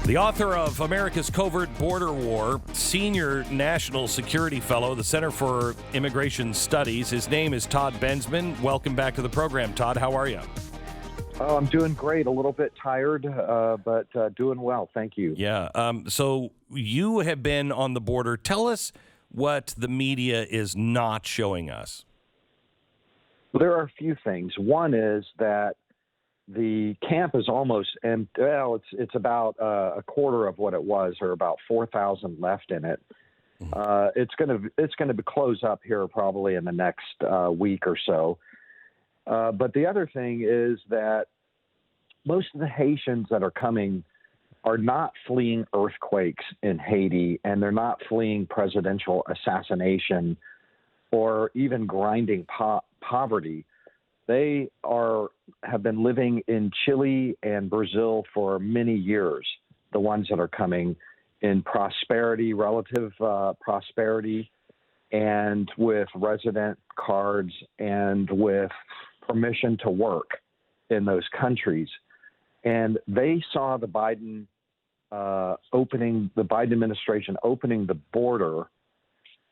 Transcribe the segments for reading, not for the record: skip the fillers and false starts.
The author of America's Covert Border War, Senior National Security Fellow, the Center for Immigration Studies. His name is Todd Bensman. Welcome back to the program. Todd, how are you? Oh, I'm doing great. A little bit tired, but doing well. Thank you. Yeah. So you have been on the border. Tell us what the media is not showing us. Well, there are a few things. One is that the camp is almost empty. Well, it's about a quarter of what it was, or about 4,000 left in it. It's going to close up here probably in the next week or so. But the other thing is that most of the Haitians that are coming are not fleeing earthquakes in Haiti, and they're not fleeing presidential assassination or even grinding poverty. They have been living in Chile and Brazil for many years, the ones that are coming in prosperity, relative prosperity, and with resident cards and with permission to work in those countries. And they saw the Biden administration opening the border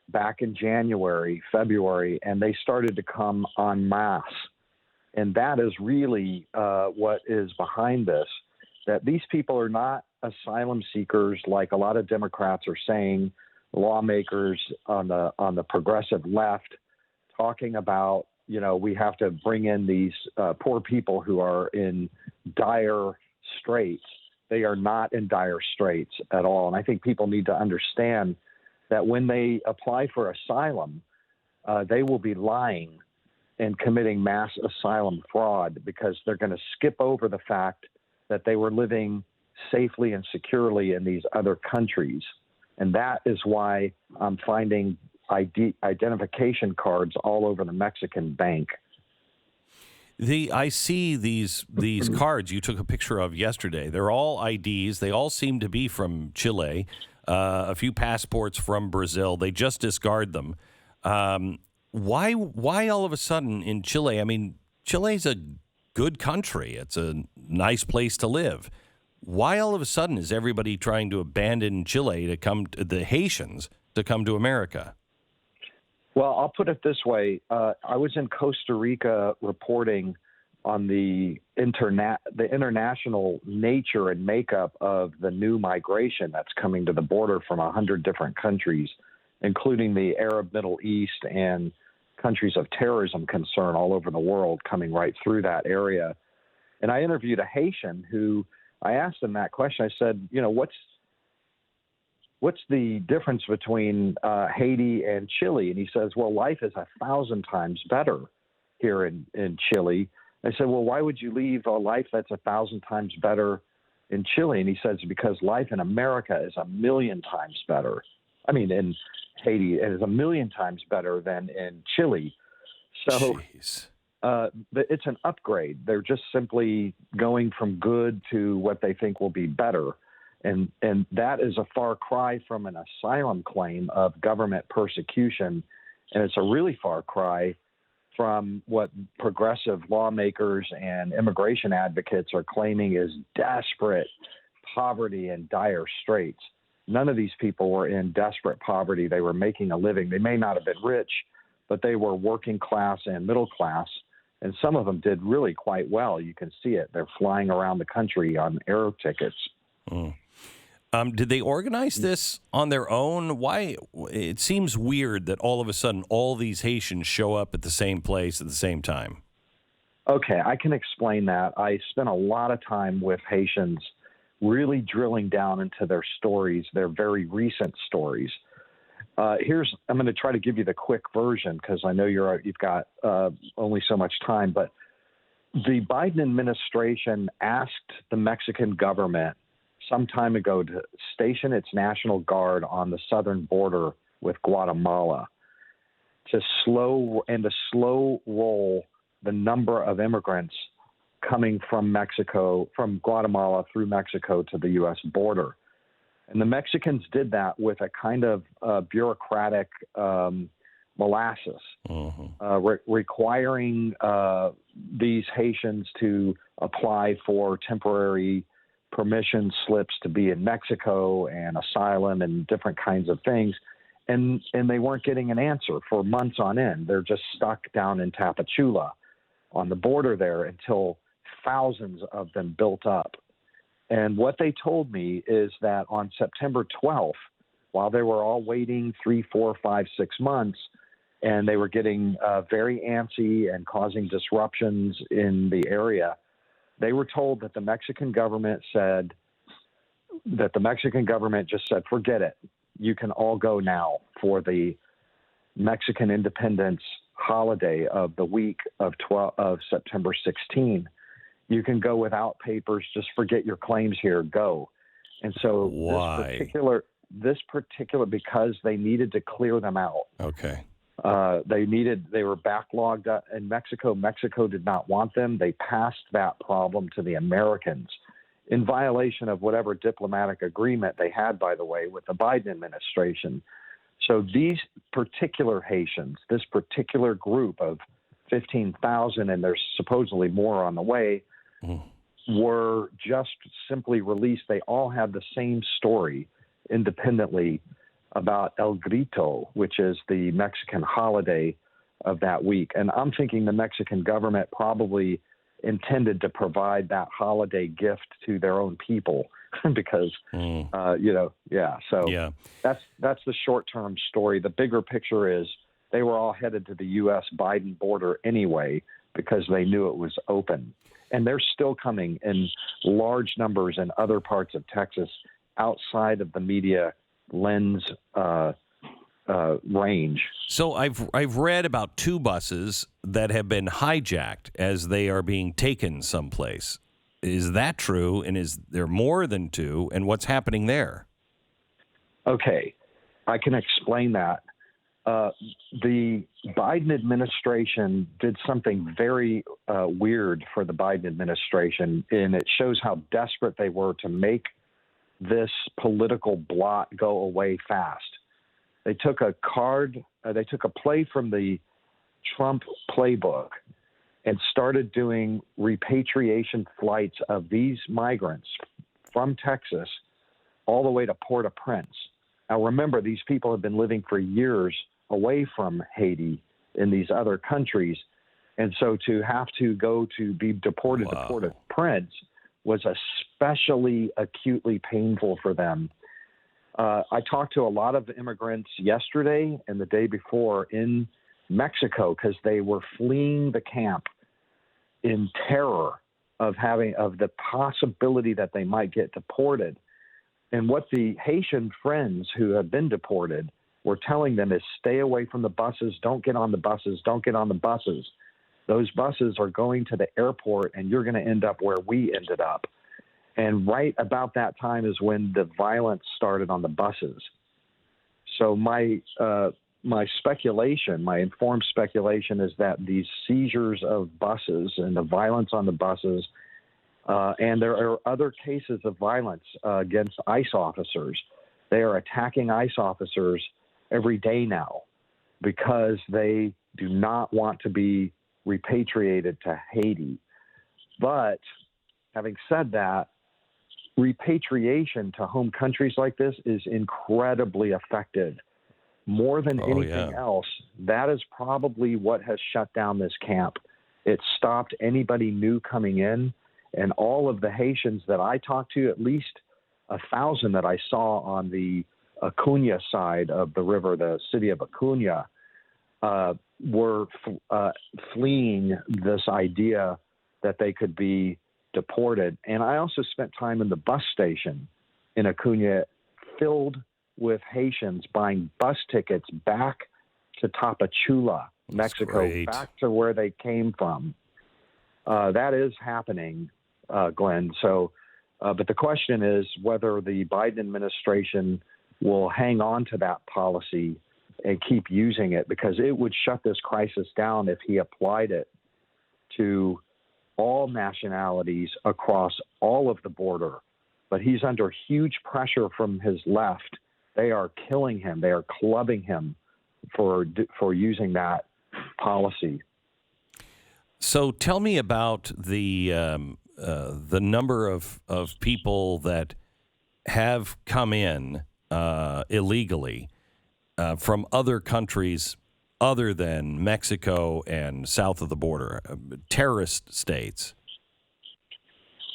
back in January, February, and they started to come en masse. And that is really what is behind this, that these people are not asylum seekers like a lot of Democrats are saying, lawmakers on the progressive left talking about, we have to bring in these poor people who are in dire straits. They are not in dire straits at all. And I think people need to understand that when they apply for asylum, they will be lying and committing mass asylum fraud, because they're going to skip over the fact that they were living safely and securely in these other countries. And that is why I'm finding identification cards all over the Mexican bank. I see these cards you took a picture of yesterday. They're all IDs. They all seem to be from Chile. A few passports from Brazil. They just discard them. Why all of a sudden in Chile? I mean, Chile's a good country. It's a nice place to live. Why all of a sudden is everybody trying to abandon Chile to come to the Haitians to come to America? Well, I'll put it this way. I was in Costa Rica reporting on the international nature and makeup of the new migration that's coming to the border from 100 different countries, including the Arab Middle East and countries of terrorism concern all over the world coming right through that area. And I interviewed a Haitian who, I asked him that question. I said, what's the difference between Haiti and Chile? And he says, well, life is 1,000 times better here in Chile. I said, well, why would you leave a life that's 1,000 times better in Chile? And he says, because life in America is 1,000,000 times better. I mean, in Haiti, it is 1,000,000 times better than in Chile. So but it's an upgrade. They're just simply going from good to what they think will be better. And that is a far cry from an asylum claim of government persecution. And it's a really far cry from what progressive lawmakers and immigration advocates are claiming is desperate poverty and dire straits. None of these people were in desperate poverty. They were making a living. They may not have been rich, but they were working class and middle class. And some of them did really quite well. You can see it. They're flying around the country on air tickets. Did they organize this on their own? Why? It seems weird that all of a sudden all these Haitians show up at the same place at the same time. Okay, I can explain that. I spent a lot of time with Haitians really drilling down into their stories, their very recent stories. I'm going to try to give you the quick version because I know you've got only so much time. But the Biden administration asked the Mexican government some time ago to station its National Guard on the southern border with Guatemala to slow roll the number of immigrants coming from Mexico, from Guatemala through Mexico to the U.S. border. And the Mexicans did that with a kind of bureaucratic molasses, requiring these Haitians to apply for temporary permission slips to be in Mexico and asylum and different kinds of things. And they weren't getting an answer for months on end. They're just stuck down in Tapachula on the border there until thousands of them built up. And what they told me is that on September 12th, while they were all waiting 3, 4, 5, 6 months, and they were getting very antsy and causing disruptions in the area, they were told that the Mexican government just said, forget it. You can all go now for the Mexican independence holiday of the week of September 16. You can go without papers. Just forget your claims here. Go. And so this particular, because they needed to clear them out. Okay. They were backlogged in Mexico. Mexico did not want them. They passed that problem to the Americans in violation of whatever diplomatic agreement they had, by the way, with the Biden administration. So these particular Haitians, this particular group of 15,000, and there's supposedly more on the way, were just simply released. They all had the same story independently about El Grito, which is the Mexican holiday of that week. And I'm thinking the Mexican government probably intended to provide that holiday gift to their own people because, So that's the short-term story. The bigger picture is they were all headed to the U.S. Biden border anyway because they knew it was open. And they're still coming in large numbers in other parts of Texas outside of the media lens range. So I've read about 2 buses that have been hijacked as they are being taken someplace. Is that true? And is there more than 2? And what's happening there? Okay, I can explain that. The Biden administration did something very weird for the Biden administration, and it shows how desperate they were to make this political blot go away fast. They took a play from the Trump playbook and started doing repatriation flights of these migrants from Texas all the way to Port-au-Prince. Now, remember, these people have been living for years away from Haiti in these other countries. And so to have to go to be deported to Port-au-Prince was especially acutely painful for them. I talked to a lot of immigrants yesterday and the day before in Mexico because they were fleeing the camp in terror of the possibility that they might get deported. And what the Haitian friends who have been deported were telling them is stay away from the buses, don't get on the buses, don't get on the buses. Those buses are going to the airport and you're going to end up where we ended up. And right about that time is when the violence started on the buses. So my speculation, my informed speculation, is that these seizures of buses and the violence on the buses, and there are other cases of violence against ICE officers. They are attacking ICE officers every day now because they do not want to be repatriated to Haiti. But having said that, repatriation to home countries like this is incredibly effective. More than anything else, that is probably what has shut down this camp. It stopped anybody new coming in, and all of the Haitians that I talked to, at least 1,000 that I saw on the Acuna side of the river, the city of Acuna, were fleeing this idea that they could be deported. And I also spent time in the bus station in Acuna filled with Haitians buying bus tickets back to Tapachula, Mexico, back to where they came from. That is happening, Glenn. So, but the question is whether the Biden administration will hang on to that policy and keep using it, because it would shut this crisis down if he applied it to all nationalities across all of the border. But he's under huge pressure from his left. They are killing him. They are clubbing him for using that policy. So tell me about the the number of people that have come in illegally from other countries other than Mexico and south of the border, terrorist states.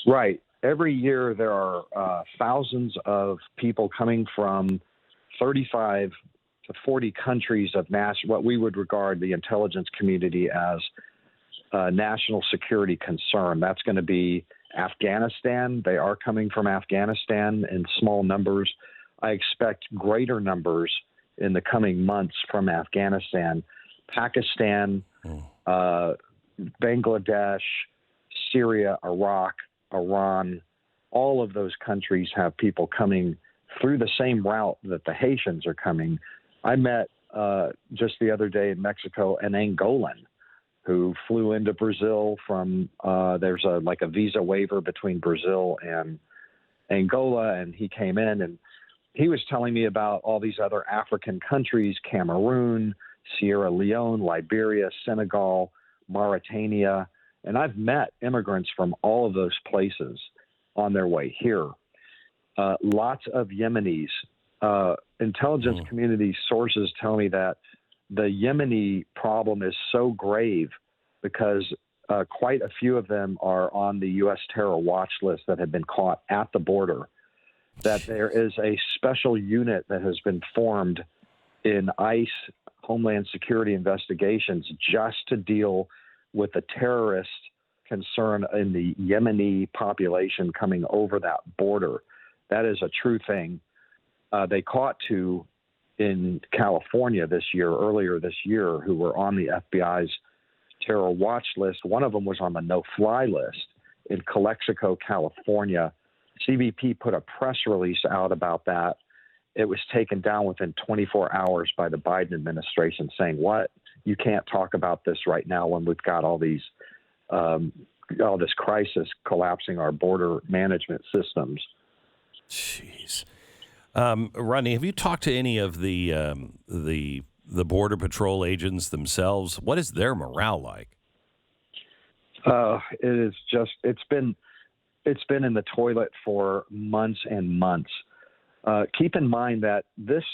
Right. Every year there are thousands of people coming from 35 to 40 countries of what we would regard the intelligence community as a national security concern. That's going to be Afghanistan. They are coming from Afghanistan in small numbers. I expect greater numbers in the coming months from Afghanistan, Pakistan, Bangladesh, Syria, Iraq, Iran. All of those countries have people coming through the same route that the Haitians are coming. I met just the other day in Mexico an Angolan who flew into Brazil from there's a visa waiver between Brazil and Angola, and he came in and he was telling me about all these other African countries: Cameroon, Sierra Leone, Liberia, Senegal, Mauritania. And I've met immigrants from all of those places on their way here. Lots of Yemenis. Intelligence community sources tell me that the Yemeni problem is so grave because quite a few of them are on the U.S. terror watch list that have been caught at the border, that there is a special unit that has been formed in ICE, Homeland Security investigations, just to deal with the terrorist concern in the Yemeni population coming over that border. That is a true thing. They caught two in California earlier this year, who were on the FBI's terror watch list. One of them was on the no-fly list in Calexico, California. CBP put a press release out about that. It was taken down within 24 hours by the Biden administration, saying, "What? You can't talk about this right now when we've got all these, all this crisis collapsing our border management systems." Jeez. Rodney, have you talked to any of the Border Patrol agents themselves? What is their morale like? It's been in the toilet for months and months. Keep in mind that this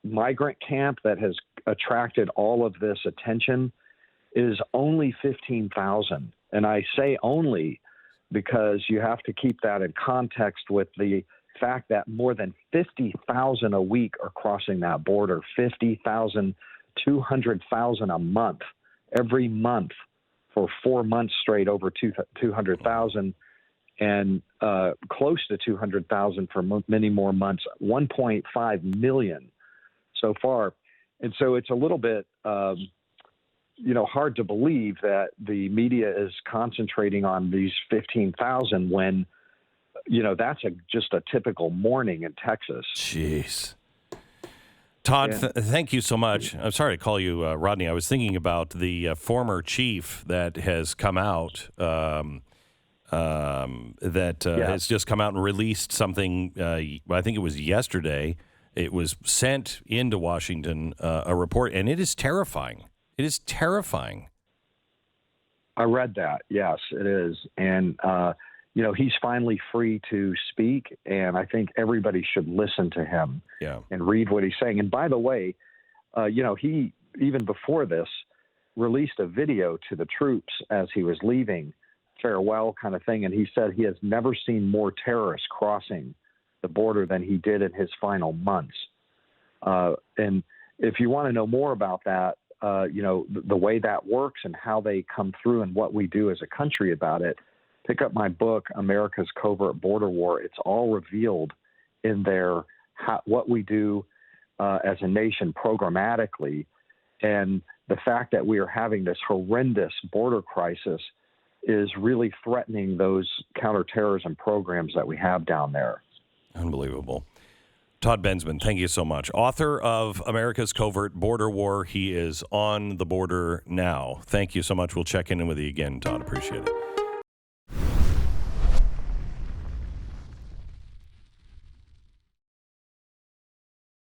migrant camp that has attracted all of this attention is only 15,000. And I say only because you have to keep that in context with the fact that more than 50,000 a week are crossing that border, 50,000, 200,000 a month, every month for 4 months straight, over 200,000, and close to 200,000 for many more months, 1.5 million so far. And so it's a little bit, hard to believe that the media is concentrating on these 15,000 when, that's just a typical morning in Texas. Jeez. Todd, thank you so much. I'm sorry to call you Rodney. I was thinking about the former chief that has come out, has just come out and released something. I think it was yesterday. It was sent into Washington, a report, and it is terrifying. It is terrifying. I read that. Yes, it is. And, he's finally free to speak, and I think everybody should listen to him and read what he's saying. And by the way, he, even before this, released a video to the troops as he was leaving, farewell kind of thing, and he said he has never seen more terrorists crossing the border than he did in his final months. And if you want to know more about that, the way that works and how they come through and what we do as a country about it, pick up my book, America's Covert Border War. It's all revealed in there, what we do as a nation programmatically. And the fact that we are having this horrendous border crisis is really threatening those counterterrorism programs that we have down there. Unbelievable. Todd Bensman, thank you so much. Author of America's Covert Border War. He is on the border now. Thank you so much. We'll check in with you again, Todd. Appreciate it.